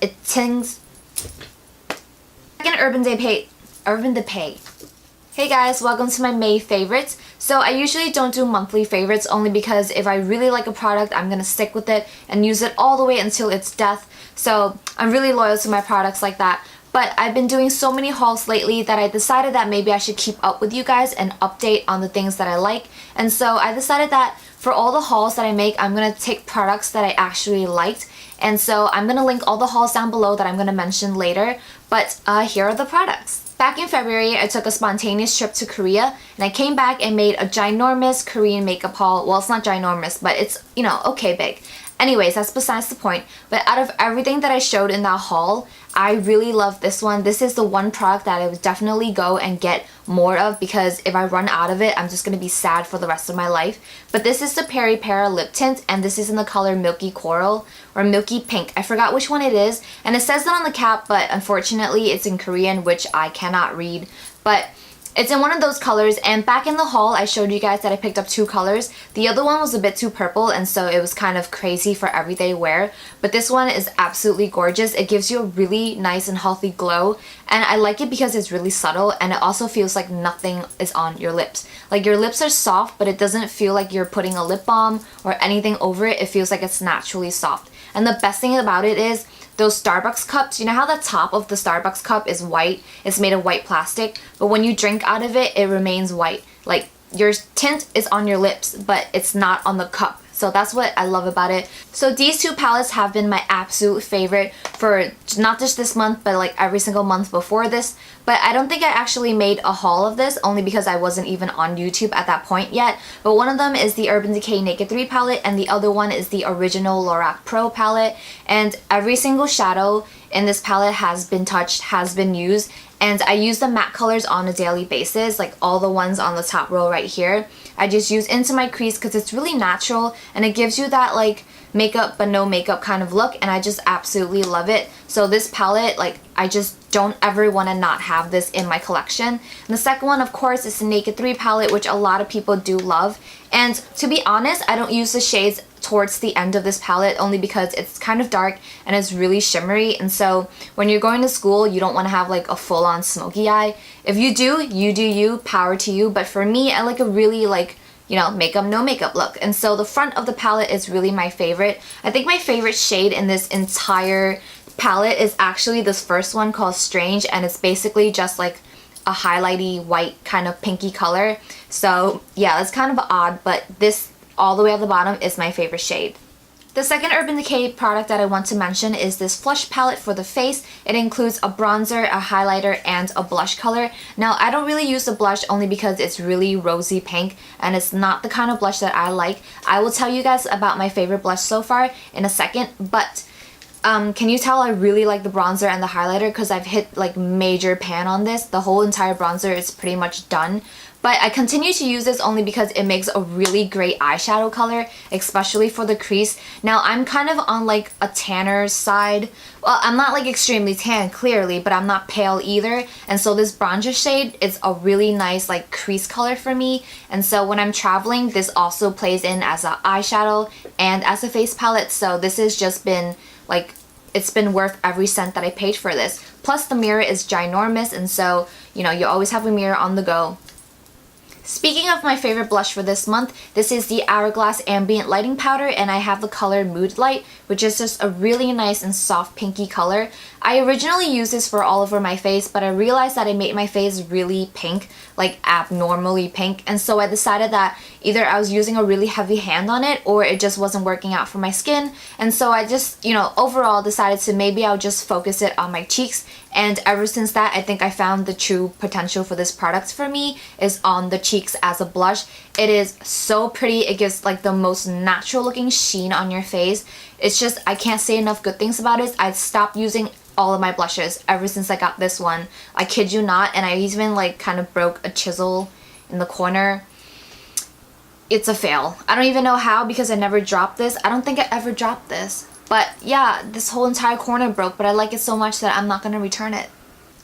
it tings. Second Urban Decay. Hey guys, welcome to my May favorites. So I usually don't do monthly favorites only because if I really like a product, I'm gonna stick with it and use it all the way until its death. So I'm really loyal to my products like that. But I've been doing so many hauls lately that I decided that maybe I should keep up with you guys and update on the things that I like. And so I decided that for all the hauls that I make, I'm gonna take products that I actually liked. And so I'm gonna link all the hauls down below that I'm gonna mention later. But here are the products. Back in February, I took a spontaneous trip to Korea and I came back and made a ginormous Korean makeup haul. Well, it's not ginormous, but it's, you know, okay big. Anyways, that's besides the point. But out of everything that I showed in that haul, I really love this one. This is the one product that I would definitely go and get more of because if I run out of it, I'm just going to be sad for the rest of my life. But this is the Peri Para lip tint and this is in the color Milky Coral or Milky Pink. I forgot which one it is and it says that on the cap, but unfortunately it's in Korean, which I cannot read. But it's in one of those colors, and back in the haul I showed you guys that I picked up 2 colors. The other one was a bit too purple and so it was kind of crazy for everyday wear, but this one is absolutely gorgeous. It gives you a really nice and healthy glow and I like it because it's really subtle and it also feels like nothing is on your lips. Like your lips are soft but it doesn't feel like you're putting a lip balm or anything over it. It feels like it's naturally soft. And the best thing about it is those Starbucks cups, you know how the top of the Starbucks cup is white? It's made of white plastic, but when you drink out of it, it remains white. Like your tint is on your lips, but it's not on the cup. So that's what I love about it. So these 2 palettes have been my absolute favorite for not just this month, but like every single month before this. But I don't think I actually made a haul of this only because I wasn't even on YouTube at that point yet. But one of them is the Urban Decay Naked 3 palette and the other one is the original Lorac Pro palette. And every single shadow in this palette has been touched, has been used. And I use the matte colors on a daily basis, like all the ones on the top row right here. I just use into my crease because it's really natural and it gives you that like makeup but no makeup kind of look and I just absolutely love it. So this palette, like I just don't ever want to not have this in my collection. And the second one of course is the Naked 3 palette, which a lot of people do love. And to be honest, I don't use the shades towards the end of this palette only because it's kind of dark and it's really shimmery, and so when you're going to school you don't want to have like a full-on smoky eye. If you do, you, power to you, but for me I like a really like, you know, makeup no makeup look. And so the front of the palette is really my favorite. I think my favorite shade in this entire palette is actually this first one called Strange, and it's basically just like a highlighty white kind of pinky color. So yeah, it's kind of odd, but this all the way at the bottom is my favorite shade. The second Urban Decay product that I want to mention is this Flush palette for the face. It includes a bronzer, a highlighter, and a blush color. Now, I don't really use the blush only because it's really rosy pink and it's not the kind of blush that I like. I will tell you guys about my favorite blush so far in a second, but can you tell I really like the bronzer and the highlighter because I've hit like major pan on this. The whole entire bronzer is pretty much done. But I continue to use this only because it makes a really great eyeshadow color, especially for the crease. Now, I'm kind of on like a tanner side. Well, I'm not like extremely tan, clearly, but I'm not pale either. And so this bronzer shade is a really nice like crease color for me. And so when I'm traveling, this also plays in as an eyeshadow and as a face palette. So this has just been like, it's been worth every cent that I paid for this. Plus the mirror is ginormous, and so, you know, you always have a mirror on the go. Speaking of my favorite blush for this month, this is the Hourglass Ambient Lighting Powder and I have the color Mood Light, which is just a really nice and soft pinky color. I originally used this for all over my face, but I realized that it made my face really pink, like abnormally pink, and so I decided that either I was using a really heavy hand on it or it just wasn't working out for my skin, and so I just, you know, overall decided to maybe I'll just focus it on my cheeks. And ever since that, I think I found the true potential for this product for me is on the cheeks as a blush. It is so pretty. It gives like the most natural looking sheen on your face. It's just, I can't say enough good things about it. I stopped using all of my blushes ever since I got this one. I kid you not, and I even like kind of broke a chisel in the corner. It's a fail. I don't even know how because I never dropped this. I don't think I ever dropped this. But yeah, this whole entire corner broke, but I like it so much that I'm not going to return it.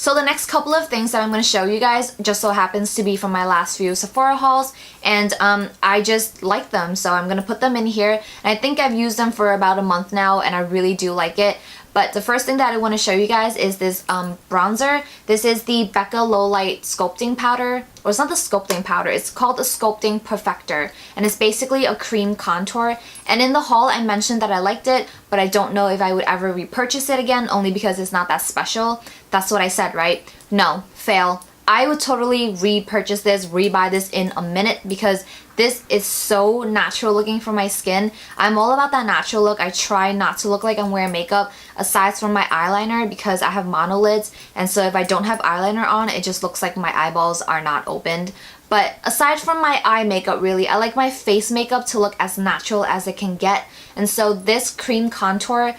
So the next couple of things that I'm going to show you guys just so happens to be from my last few Sephora hauls, and I just like them, so I'm going to put them in here. And I think I've used them for about a month now and I really do like it. But the first thing that I want to show you guys is this bronzer. This is the Becca Low Light Sculpting Powder. Or it's not the sculpting powder, it's called the Sculpting Perfector. And it's basically a cream contour. And in the haul I mentioned that I liked it, but I don't know if I would ever repurchase it again, only because it's not that special. That's what I said, right? No, fail. I would totally repurchase this, rebuy this in a minute, because this is so natural looking for my skin. I'm all about that natural look. I try not to look like I'm wearing makeup aside from my eyeliner, because I have monolids, and so if I don't have eyeliner on, it just looks like my eyeballs are not opened. But aside from my eye makeup, really, I like my face makeup to look as natural as it can get, and so this cream contour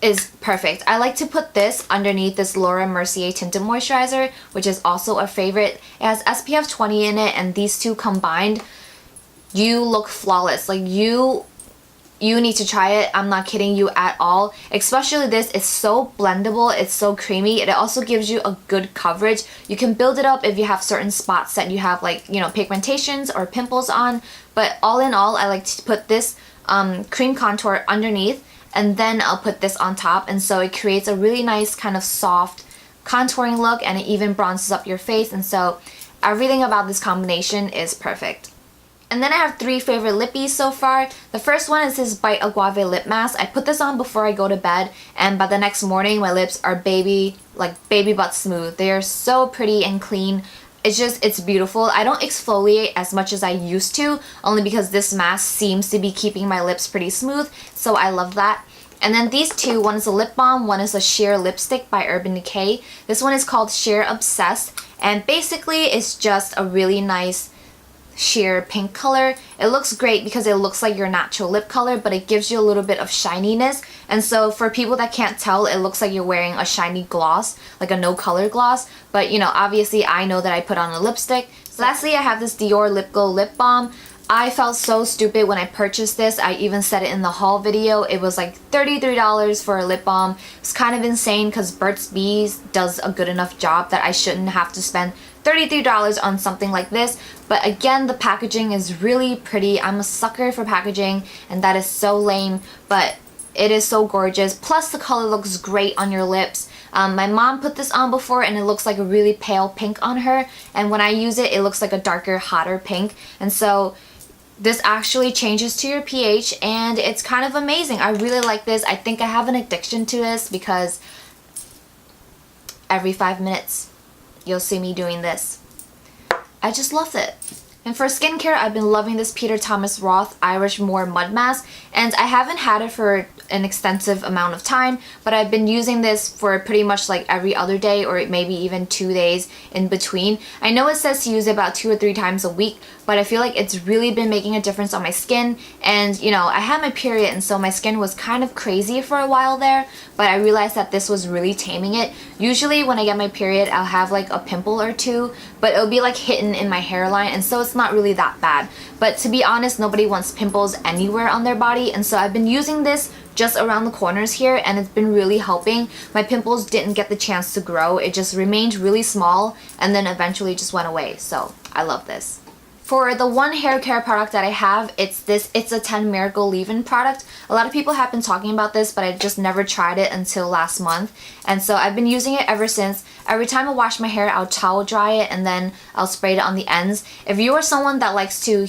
is perfect. I like to put this underneath this Laura Mercier Tinted Moisturizer, which is also a favorite. It has SPF 20 in it, and these two combined, you look flawless. Like, you need to try it. I'm not kidding you at all. Especially this, it's so blendable, it's so creamy. It also gives you a good coverage. You can build it up if you have certain spots that you have, like, you know, pigmentations or pimples on. But all in all, I like to put this cream contour underneath, and then I'll put this on top, and so it creates a really nice kind of soft contouring look, and it even bronzes up your face, and so everything about this combination is perfect. And then I have 3 favorite lippies so far. The first one is this Bite Agave lip mask. I put this on before I go to bed, and by the next morning my lips are baby butt smooth. They are so pretty and clean. It's beautiful. I don't exfoliate as much as I used to, only because this mask seems to be keeping my lips pretty smooth, so I love that. And then these two, one is a lip balm, one is a sheer lipstick by Urban Decay. This one is called Sheer Obsessed, and basically it's just a really nice sheer pink color. It looks great because it looks like your natural lip color, but it gives you a little bit of shininess, and so for people that can't tell, it looks like you're wearing a shiny gloss, like a no color gloss, but you know, obviously I know that I put on a lipstick. So lastly, I have this Dior Lip Glow Lip Balm. I felt so stupid when I purchased this. I even said it in the haul video. It was like $33 for a lip balm. It's kind of insane because Burt's Bees does a good enough job that I shouldn't have to spend $33 on something like this. But again, the packaging is really pretty. I'm a sucker for packaging, and that is so lame, but it is so gorgeous. Plus the color looks great on your lips. My mom put this on before, and it looks like a really pale pink on her, and when I use it, it looks like a darker, hotter pink, and so this actually changes to your pH, and it's kind of amazing. I really like this. I think I have an addiction to this because every 5 minutes you'll see me doing this. I just love it. And for skincare, I've been loving this Peter Thomas Roth Irish Moor Mud Mask, and I haven't had it for an extensive amount of time, but I've been using this for pretty much like every other day, or maybe even 2 days in between. I know it says to use it about 2 or 3 times a week, but I feel like it's really been making a difference on my skin. And you know, I had my period, and so my skin was kind of crazy for a while there, but I realized that this was really taming it. Usually when I get my period, I'll have like a pimple or two, but it'll be like hidden in my hairline, and so it's not really that bad. But to be honest, nobody wants pimples anywhere on their body, and so I've been using this just around the corners here, and it's been really helping. My pimples didn't get the chance to grow. It just remained really small and then eventually just went away, so I love this. For the one hair care product that I have, it's this It's a 10 Miracle Leave-In product. A lot of people have been talking about this, but I just never tried it until last month. And so I've been using it ever since. Every time I wash my hair, I'll towel dry it, and then I'll spray it on the ends. If you are someone that likes to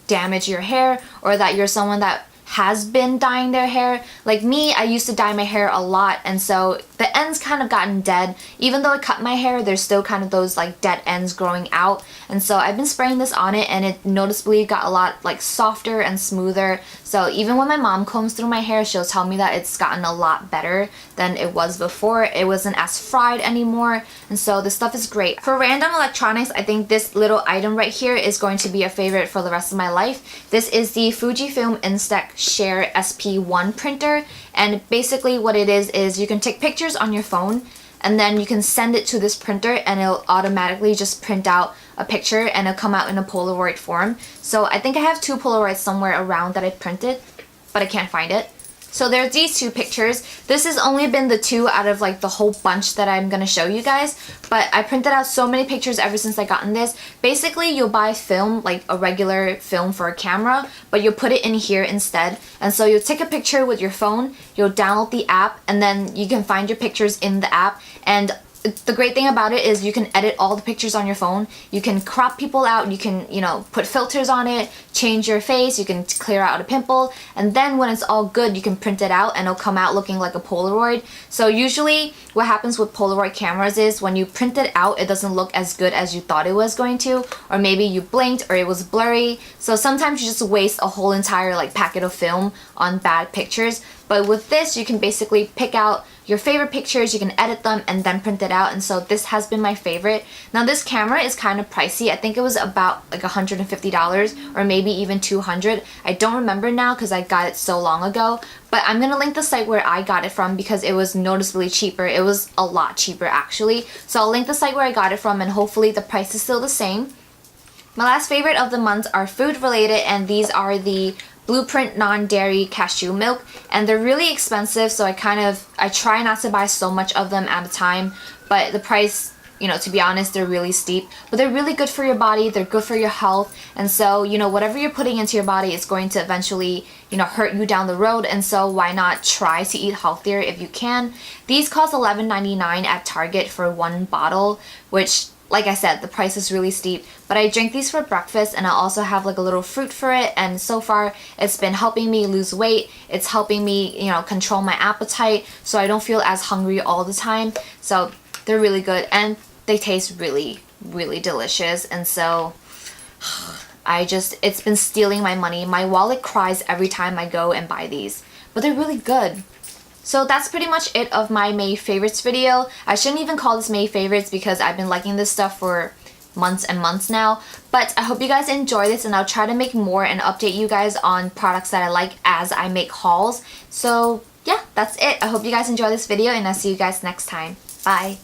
damage your hair, or that you're someone that has been dyeing their hair, like me, I used to dye my hair a lot, and so the ends kind of gotten dead. Even though I cut my hair, there's still kind of those like dead ends growing out, and so I've been spraying this on it, and it noticeably got a lot like softer and smoother. So even when my mom combs through my hair, she'll tell me that it's gotten a lot better than it was before. It wasn't as fried anymore, and so this stuff is great. For random electronics, I think this little item right here is going to be a favorite for the rest of my life. This is the Fujifilm Instax Share SP1 printer, and basically what it is you can take pictures on your phone, and then you can send it to this printer, and it'll automatically just print out a picture, and it'll come out in a Polaroid form. So I think I have 2 Polaroids somewhere around that I printed, but I can't find it. So there's these two pictures. This has only been the two out of like the whole bunch that I'm gonna show you guys, but I printed out so many pictures ever since I gotten this. Basically, you'll buy film, like a regular film for a camera, but you'll put it in here instead. And so you'll take a picture with your phone, you'll download the app, and then you can find your pictures in the app. And the great thing about it is you can edit all the pictures on your phone. You can crop people out, you can, you know, put filters on it, change your face, you can clear out a pimple, and then when it's all good, you can print it out and it'll come out looking like a Polaroid. So usually what happens with Polaroid cameras is when you print it out, it doesn't look as good as you thought it was going to, or maybe you blinked or it was blurry. So sometimes you just waste a whole entire like packet of film on bad pictures. But with this, you can basically pick out your favorite pictures, you can edit them, and then print it out. And so this has been my favorite. Now this camera is kind of pricey. I think it was about like $150 or maybe even $200. I don't remember now because I got it so long ago. But I'm going to link the site where I got it from because it was noticeably cheaper. It was a lot cheaper actually. So I'll link the site where I got it from, and hopefully the price is still the same. My last favorite of the month are food related, and these are the Blueprint non-dairy cashew milk, and they're really expensive, so I try not to buy so much of them at a time, but the price, you know, to be honest, they're really steep, but they're really good for your body, they're good for your health, and so, you know, whatever you're putting into your body is going to eventually, you know, hurt you down the road, and so why not try to eat healthier if you can. These cost $11.99 at Target for one bottle, which, like I said, the price is really steep, but I drink these for breakfast, and I also have like a little fruit for it, and so far it's been helping me lose weight. It's helping me, you know, control my appetite so I don't feel as hungry all the time. So they're really good, and they taste really, really delicious, and so it's been stealing my money. My wallet cries every time I go and buy these, but they're really good. So that's pretty much it of my May favorites video. I shouldn't even call this May favorites because I've been liking this stuff for months and months now. But I hope you guys enjoy this, and I'll try to make more and update you guys on products that I like as I make hauls. So yeah, that's it. I hope you guys enjoy this video, and I'll see you guys next time. Bye!